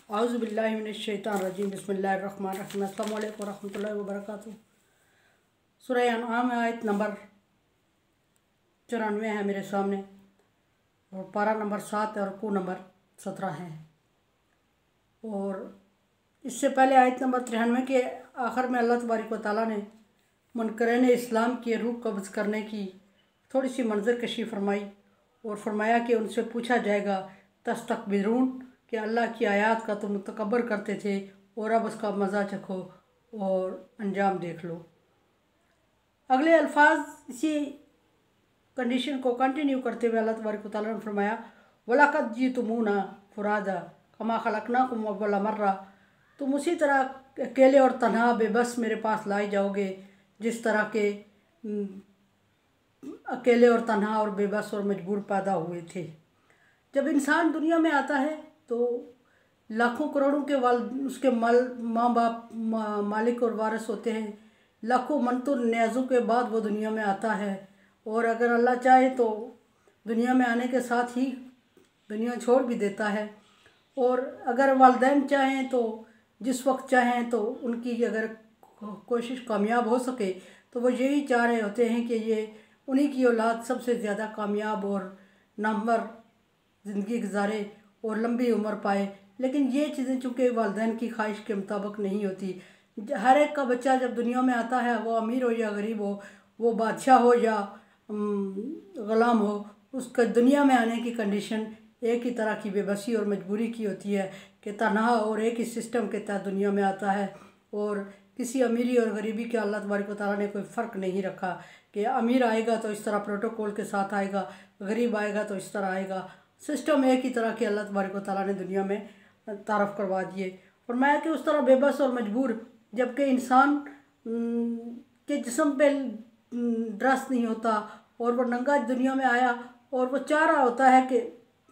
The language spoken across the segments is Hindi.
औज़ुबिल्लाहिमिनश्शैतानिर्रजीम बिस्मिल्लाहिर्रहमानिर्रहीम अस्सलामु अलैकुम वरहमतुल्लाहि वबरकातुहू। सूरह अनआम आयत नंबर 94 है मेरे सामने, और पारा नंबर 7 और रुकू नंबर 17 है। और इससे पहले आयत नंबर 93 के आखिर में अल्लाह तबारक व तआला ने मुनकरीन इस्लाम की रूह कब्ज़ करने की थोड़ी सी मंजर कशी फरमाई और फरमाया कि उनसे पूछा जाएगा तस्तकबिरून कि अल्लाह की आयत का तुम तकब्बर करते थे और अब उसका मज़ा चखो और अंजाम देख लो। अगले अल्फाज इसी कंडीशन को कंटिन्यू करते हुए अल्लाह तबारक व तआला ने फरमाया वलक़द जीतुमूना फुरादा कमा खलक़नाकुम अव्वल मर्रा, तुम उसी तरह अकेले और तन्हा बेबस मेरे पास लाए जाओगे जिस तरह के अकेले और तन्हा और बेबस और मजबूर पैदा हुए थे। जब इंसान दुनिया में आता है तो लाखों करोड़ों के उसके माँ बाप मालिक और वारिस होते हैं। लाखों मंतुर न्याज़ों के बाद वो दुनिया में आता है, और अगर अल्लाह चाहे तो दुनिया में आने के साथ ही दुनिया छोड़ भी देता है। और अगर वालिदैन चाहें तो जिस वक्त चाहें तो उनकी अगर कोशिश कामयाब हो सके तो वो यही चाह रहे होते हैं कि ये उन्हीं की औलाद सबसे ज़्यादा कामयाब और नामवर ज़िंदगी गुजारे और लंबी उम्र पाए। लेकिन ये चीज़ें चूँकि वालिदैन की ख्वाहिश के मुताबिक नहीं होती। हर एक का बच्चा जब दुनिया में आता है, वो अमीर हो या गरीब हो, वो बादशाह हो या ग़ुलाम हो, उसका दुनिया में आने की कंडीशन एक ही तरह की बेबसी और मजबूरी की होती है कि तन्हा और एक ही सिस्टम के तहत दुनिया में आता है। और किसी अमीरी और गरीबी के अल्लाह तबारक व तआला ने कोई फ़र्क नहीं रखा कि अमीर आएगा तो इस तरह प्रोटोकॉल के साथ आएगा, गरीब आएगा तो इस तरह आएगा। सिस्टम एक ही तरह के अल्लाह तबारक व तआला ने दुनिया में तारफ़ करवा दिए। और मैं कि उस तरह बेबस और मजबूर, जबकि इंसान के जिस्म पे ड्रेस नहीं होता और वो नंगा दुनिया में आया और वो चाह रहा होता है कि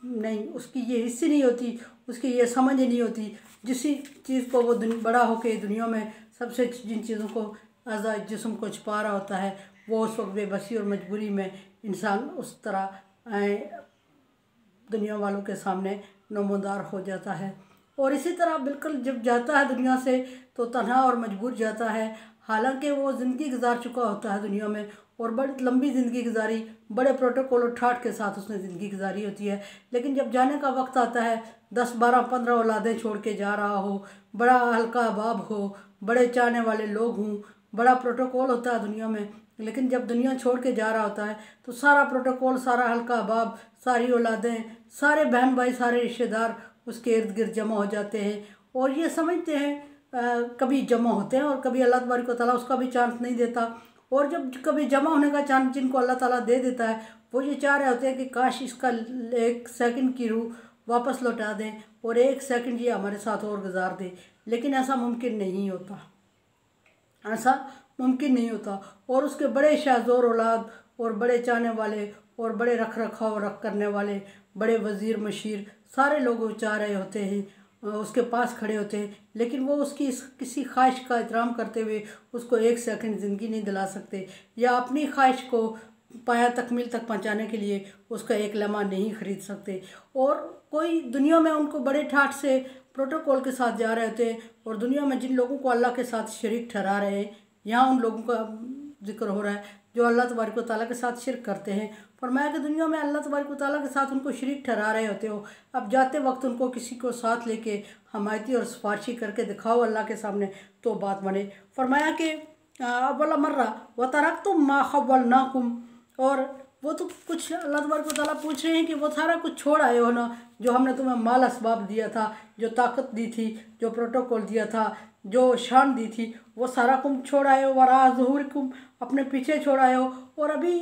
नहीं, उसकी ये हिस्सी नहीं होती, उसकी ये समझ नहीं होती, जिस चीज़ को वो बड़ा होकर दुनिया में सबसे जिन चीज़ों को आज़ा जिस्म को छुपा रहा होता है, वो उस वक्त बेबसी और मजबूरी में इंसान उस तरह दुनिया वालों के सामने नमोदार हो जाता है। और इसी तरह बिल्कुल जब जाता है दुनिया से तो तन्हा और मजबूर जाता है, हालांकि वो ज़िंदगी गुजार चुका होता है दुनिया में और बड़ी लंबी ज़िंदगी गुजारी, बड़े प्रोटोकॉल और ठाठ के साथ उसने ज़िंदगी गुजारी होती है। लेकिन जब जाने का वक्त आता है, 10, 12, 15 औलादें छोड़ के जा रहा हो, बड़ा हल्का अहबाब हो, बड़े चाहने वाले लोग हों, बड़ा प्रोटोकॉल होता है दुनिया में, लेकिन जब दुनिया छोड़ के जा रहा होता है तो सारा प्रोटोकॉल, सारा हल्का अहबाब, सारी औलादें, सारे बहन भाई, सारे रिश्तेदार उसके इर्द गिर्द जमा हो जाते हैं और ये समझते हैं कभी जमा होते हैं और कभी अल्लाह तबारक व तआला उसका भी चांस नहीं देता। और जब कभी जमा होने का चांस जिनको अल्लाह ताला दे देता है, वो ये चाह रहे होते हैं कि काश इसका 1 सेकंड की रूह वापस लौटा दें और 1 सेकंड ये हमारे साथ और गुजार दे। लेकिन ऐसा मुमकिन नहीं होता, ऐसा मुमकिन नहीं होता। और उसके बड़े शाहज़ोर औलाद और बड़े चाहने वाले और बड़े रख रखाव रख करने वाले बड़े वज़ीर मशीर सारे लोग चाह रहे होते हैं, उसके पास खड़े होते हैं, लेकिन वो उसकी किसी ख्वाहिश का एहतराम करते हुए उसको 1 सेकंड ज़िंदगी नहीं दिला सकते, या अपनी ख्वाहिश को पाया तकमील तक पहुंचाने के लिए उसका 1 लम्हा नहीं ख़रीद सकते। और कोई दुनिया में उनको बड़े ठाठ से प्रोटोकॉल के साथ जा रहे होते हैं, और दुनिया में जिन लोगों को अल्लाह के साथ शरीक ठहरा रहे हैं, यहाँ उन लोगों का जिक्र हो रहा है जो अल्लाह तबारक व तआला के साथ शिरक करते हैं। फरमाया कि दुनिया में अल्लाह तबारक व तआला के साथ उनको शरीक ठहरा रहे होते हो, अब जाते वक्त उनको किसी को साथ लेके हमायती और सिफारशी करके दिखाओ अल्लाह के सामने तो बात बने। फरमाया कि अव्वल मर्रा व तरक्तुम मा खव्वलनाकुम, और वो तो कुछ अल्लाह तबारक व तआला पूछ रहे हैं कि वो सारा कुछ छोड़ आए हो ना, जो हमने तुम्हें माल असबाब दिया था, जो ताकत दी थी, जो प्रोटोकॉल दिया था, जो शान दी थी, वो सारा तुम छोड़ आए हो। वरा ज़ुहूरिकुम, अपने पीछे छोड़ आए हो, और अभी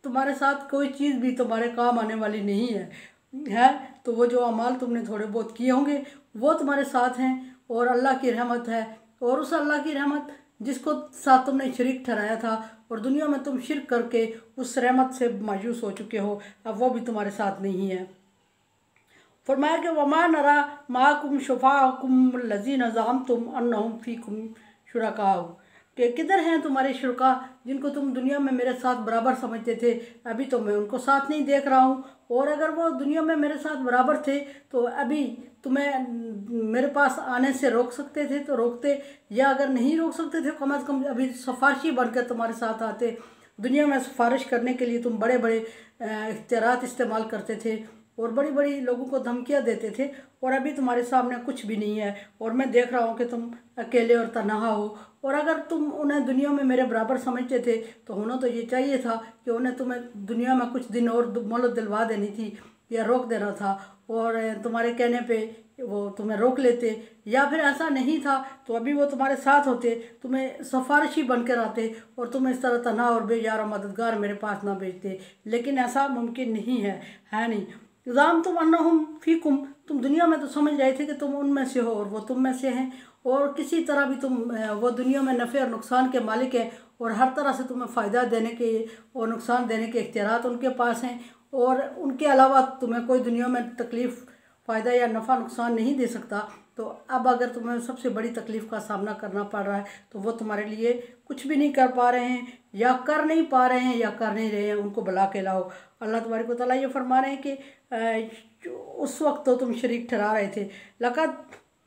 तुम्हारे साथ कोई चीज़ भी तुम्हारे काम आने वाली नहीं है। तो वो जो अमाल तुमने थोड़े बहुत किए होंगे वो तुम्हारे साथ हैं, और अल्लाह की रहमत है। और उस अल्लाह की रहमत जिसको साथ तुमने शरीक ठहराया था और दुनिया में तुम शिरक करके उस रहमत से मायूस हो चुके हो, अब वो भी तुम्हारे साथ नहीं है। फरमाया कि वमा नरा माकुम शुफाकुम लज़ीना ज़अमतुम अन्नहुम फ़ीकुम शुरकाउ, कि किधर हैं तुम्हारे शुरका जिनको तुम दुनिया में मेरे साथ बराबर समझते थे, अभी तो मैं उनको साथ नहीं देख रहा हूँ। और अगर वो दुनिया में मेरे साथ बराबर थे तो अभी तुम्हें मेरे पास आने से रोक सकते थे तो रोकते, या अगर नहीं रोक सकते थे कम से कम अभी सिफारशी बनकर तुम्हारे साथ आते। दुनिया में सिफारिश करने के लिए तुम बड़े बड़े इख्तियारात इस्तेमाल करते थे और बड़ी बड़ी लोगों को धमकियाँ देते थे, और अभी तुम्हारे सामने कुछ भी नहीं है और मैं देख रहा हूँ कि तुम अकेले और तन्हा हो। और अगर तुम उन्हें दुनिया में मेरे बराबर समझते थे तो होना तो ये चाहिए था कि उन्हें तुम्हें दुनिया में कुछ दिन और मोहलत दिलवा देनी थी या रोक देना था, और तुम्हारे कहने पे वो तुम्हें रोक लेते, या फिर ऐसा नहीं था तो अभी वो तुम्हारे साथ होते, तुम्हें सिफारिशी बनकर आते और तुम इस तरह तन्हा और बेजार और मददगार मेरे पास ना भेजते। लेकिन ऐसा मुमकिन नहीं है नहीं। इल्ज़ाम तुम अन्नहुम फ़ीकुम, तुम दुनिया में तो समझ रहे थे कि तुम उनमें से हो और वो तुम में से हैं, और किसी तरह भी तुम वो दुनिया में नफ़े और नुकसान के मालिक हैं और हर तरह से तुम्हें फ़ायदा देने के और नुकसान देने के इख्तियारात उनके पास हैं, और उनके अलावा तुम्हें कोई दुनिया में तकलीफ़, फ़ायदा या नफ़ा नुकसान नहीं दे सकता। तो अब अगर तुम्हें सबसे बड़ी तकलीफ़ का सामना करना पड़ रहा है तो वो तुम्हारे लिए कुछ भी नहीं कर पा रहे हैं या कर नहीं पा रहे हैं या कर नहीं रहे हैं, उनको बुला के लाओ। अल्लाह तबारक व तआला ये फरमा रहे हैं कि उस वक्त तो तुम शरीक ठहरा रहे थे, लक़द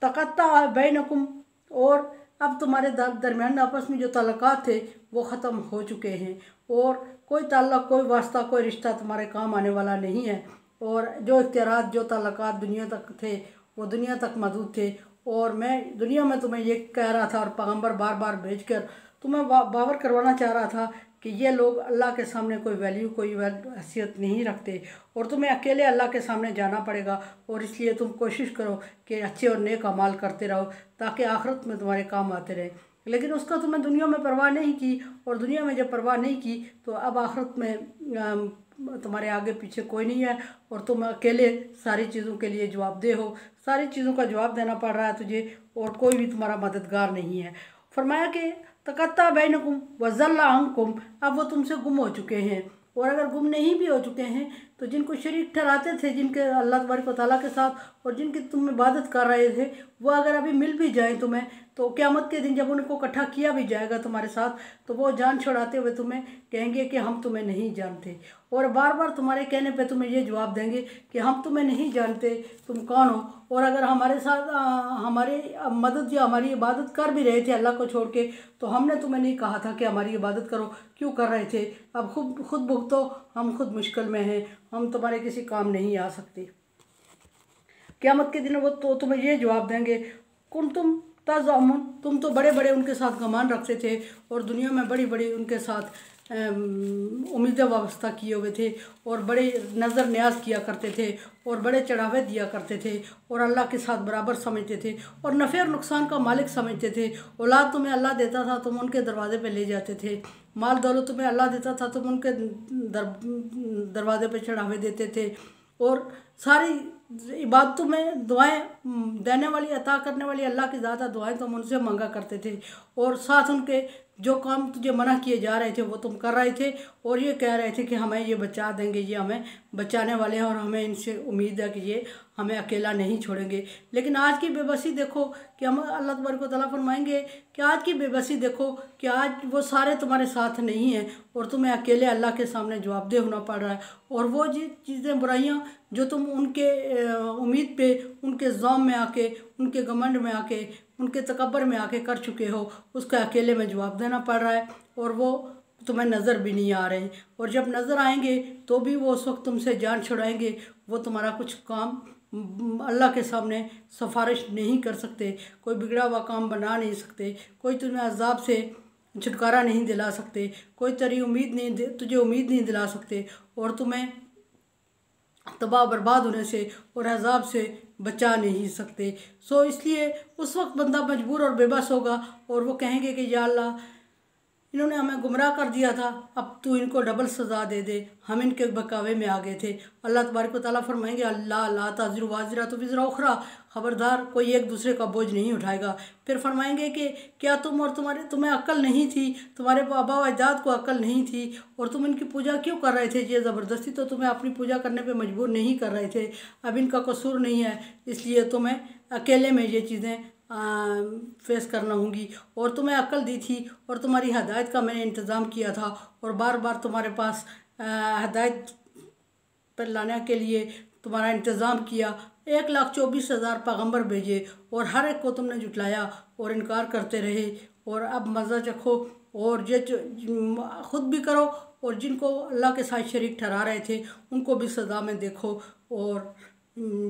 तक़त्ता बैनकुम, और अब तुम्हारे दरमियान आपस में जो ताल्लुकात थे वो ख़त्म हो चुके हैं, और कोई ताल्लुक, कोई वास्ता, कोई रिश्ता तुम्हारे काम आने वाला नहीं है, और जो इख्तियारात, जो ताल्लुकात दुनिया तक थे वो दुनिया तक मौजूद थे। और मैं दुनिया में तुम्हें ये कह रहा था और पैगम्बर बार बार भेजकर तुम्हें बावर करवाना चाह रहा था कि ये लोग अल्लाह के सामने कोई वैल्यू, कोई हैसियत नहीं रखते और तुम्हें अकेले अल्लाह के सामने जाना पड़ेगा। और इसलिए तुम कोशिश करो कि अच्छे और नेक अमाल करते रहो ताकि आखिरत में तुम्हारे काम आते रहे। लेकिन उसका तुम्हें दुनिया में परवाह नहीं की, और दुनिया में जब परवाह नहीं की तो अब आखिरत में तुम्हारे आगे पीछे कोई नहीं है और तुम अकेले सारी चीज़ों के लिए जवाबदेह हो, सारी चीज़ों का जवाब देना पड़ रहा है तुझे, और कोई भी तुम्हारा मददगार नहीं है। फरमाया कि तक़त्ता बैनकुम वज़ल्ला अन्कुम, अब वो तुमसे गुम हो चुके हैं। और अगर गुम नहीं भी हो चुके हैं तो जिनको शरीक ठहराते थे, जिनके अल्लाह तबारक व तआला के साथ और जिनकी तुम इबादत कर रहे थे, वो अगर अभी मिल भी जाएं तुम्हें तो क़यामत के दिन जब उनको इकट्ठा किया भी जाएगा तुम्हारे साथ तो वो जान छुड़ाते हुए तुम्हें कहेंगे कि हम तुम्हें नहीं जानते, और बार बार तुम्हारे कहने पे तुम्हें ये जवाब देंगे कि हम तुम्हें नहीं जानते, तुम कौन हो। और अगर हमारे साथ हमारी मदद या हमारी इबादत कर भी रहे थे अल्लाह को छोड़ के तो हमने तुम्हें नहीं कहा था कि हमारी इबादत करो, क्यों कर रहे थे? अब खुद भुगतो, हम खुद मुश्किल में हैं, हम तुम्हारे किसी काम नहीं आ सकते। क़यामत के दिन वो तो तुम्हें ये जवाब देंगे, कुन तुम ताज़अमुन, तुम तो बड़े बड़े उनके साथ गुमान रखते थे और दुनिया में बड़ी बड़ी उनके साथ उम्मीदें वाबस्ता किए हुए थे और बड़े नज़र न्याज किया करते थे और बड़े चढ़ावे दिया करते थे और अल्लाह के साथ बराबर समझते थे और नफ़े और नुकसान का मालिक समझते थे। औलाद तुम्हें अल्लाह देता था, तुम उनके दरवाजे पे ले जाते थे। माल दौलत तुम्हें अल्लाह देता था, तुम उनके दरवाजे पे चढ़ावे देते थे। और सारी इबादतों में दुआएं देने वाली, अता करने वाली अल्लाह की ज़्यादा दुआएं तुम उनसे मांगा करते थे, और साथ उनके जो काम तुझे मना किए जा रहे थे वो तुम कर रहे थे और ये कह रहे थे कि हमें ये बचा देंगे, ये हमें बचाने वाले हैं और हमें इनसे उम्मीद है कि ये हमें अकेला नहीं छोड़ेंगे। लेकिन आज की बेबसी देखो कि हम अल्लाह तबारक व तआला फरमाएंगे कि आज की बेबसी देखो कि आज वो सारे तुम्हारे साथ नहीं हैं और तुम्हें अकेले अल्लाह के सामने जवाबदेह होना पड़ रहा है। और वो चीज़ें, बुराइयाँ जो तुम उनके उम्मीद पे, उनके ज़ौम में आके, उनके घमंड में आके, उनके तकब्बर में आके कर चुके हो, उसका अकेले में जवाब देना पड़ रहा है और वो तुम्हें नज़र भी नहीं आ रहे हैं। और जब नज़र आएंगे तो भी वो उस वक्त तुमसे जान छुड़ाएंगे, वो तुम्हारा कुछ काम अल्लाह के सामने सिफारिश नहीं कर सकते, कोई बिगड़ा हुआ काम बना नहीं सकते, कोई तुम्हें अज़ाब से छुटकारा नहीं दिला सकते, कोई तुझे उम्मीद नहीं दिला सकते और तुम्हें तबाह बर्बाद होने से और अज़ाब से बचा नहीं सकते। सो इसलिए उस वक्त बंदा मजबूर और बेबस होगा और वो कहेंगे कि या अल्लाह, इन्होंने हमें गुमराह कर दिया था, अब तू इनको डबल सज़ा दे दे, हम इनके बहकावे में आ गए थे। अल्लाह तबारक व तआला फरमाएंगे अल्लाह ला ताज़िरु वाज़िरतु विज़रा उख़रा, ख़बरदार कोई एक दूसरे का बोझ नहीं उठाएगा। फिर फरमाएंगे कि क्या तुम और तुम्हें अक्ल नहीं थी, तुम्हारे आबा व अजदाद को अक्ल नहीं थी और तुम इनकी पूजा क्यों कर रहे थे? ये ज़बरदस्ती तो तुम्हें अपनी पूजा करने पर मजबूर नहीं कर रहे थे, अब इनका कसूर नहीं है, इसलिए तुम्हें अकेले में ये चीज़ें फेस करना होंगी। और तुम्हें अक्ल दी थी और तुम्हारी हदायत का मैंने इंतज़ाम किया था और बार बार तुम्हारे पास हदायत पर लाने के लिए तुम्हारा इंतज़ाम किया। 1,24,000 पैगम्बर भेजे और हर एक को तुमने जुटलाया और इनकार करते रहे। और अब मज़ा चखो और ये ख़ुद भी करो और जिनको अल्लाह के साथ शरीक ठहरा रहे थे उनको भी सज़ा में देखो और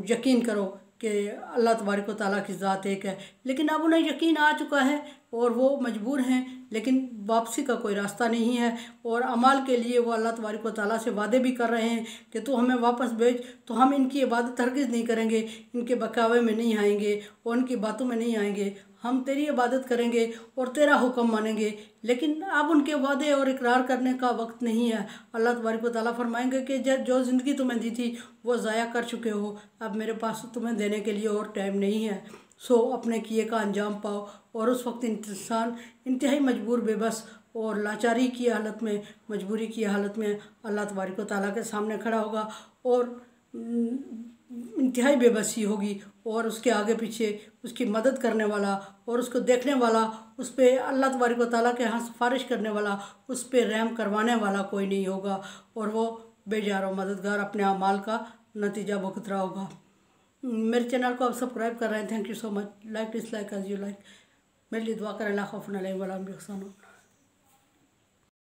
यकीन करो कि अल्लाह तबारक व तआला की ज़ात एक है। लेकिन अब उन्हें यकीन आ चुका है और वो मजबूर हैं, लेकिन वापसी का कोई रास्ता नहीं है। और अमाल के लिए वो अल्लाह तबारक व तआला से वादे भी कर रहे हैं कि तू हमें वापस भेज तो हम इनकी इबादत हरगिज़ नहीं करेंगे, इनके बहकावे में नहीं आएंगे और उनकी बातों में नहीं आएंगे, हम तेरी इबादत करेंगे और तेरा हुक्म मानेंगे। लेकिन अब उनके वादे और इकरार करने का वक्त नहीं है। अल्लाह तबारक व तआला फरमाएंगे कि जो ज़िंदगी तुम्हें दी थी वो ज़ाया कर चुके हो, अब मेरे पास तुम्हें देने के लिए और टाइम नहीं है। सो अपने किए का अंजाम पाओ। और उस वक्त इंसान इंतहाई मजबूर, बेबस और लाचारी की हालत में, मजबूरी की हालत में अल्लाह तबारक व तआला के सामने खड़ा होगा और इंतहाई बेबसी होगी और उसके आगे पीछे उसकी मदद करने वाला और उसको देखने वाला, उस पर अल्लाह तबारक व तआला के यहाँ सिफारिश करने वाला, उस पर रहम करवाने वाला कोई नहीं होगा और वो बेजारो मददगार अपने अमाल का नतीजा भुगत रहा होगा। मेरे चैनल को आप सब्सक्राइब कर रहे हैं, thank you so much. Like dislike as you like. मेरे लिए दुआ करें, ला खौफुन अलैहिम वला हुम यहज़नून।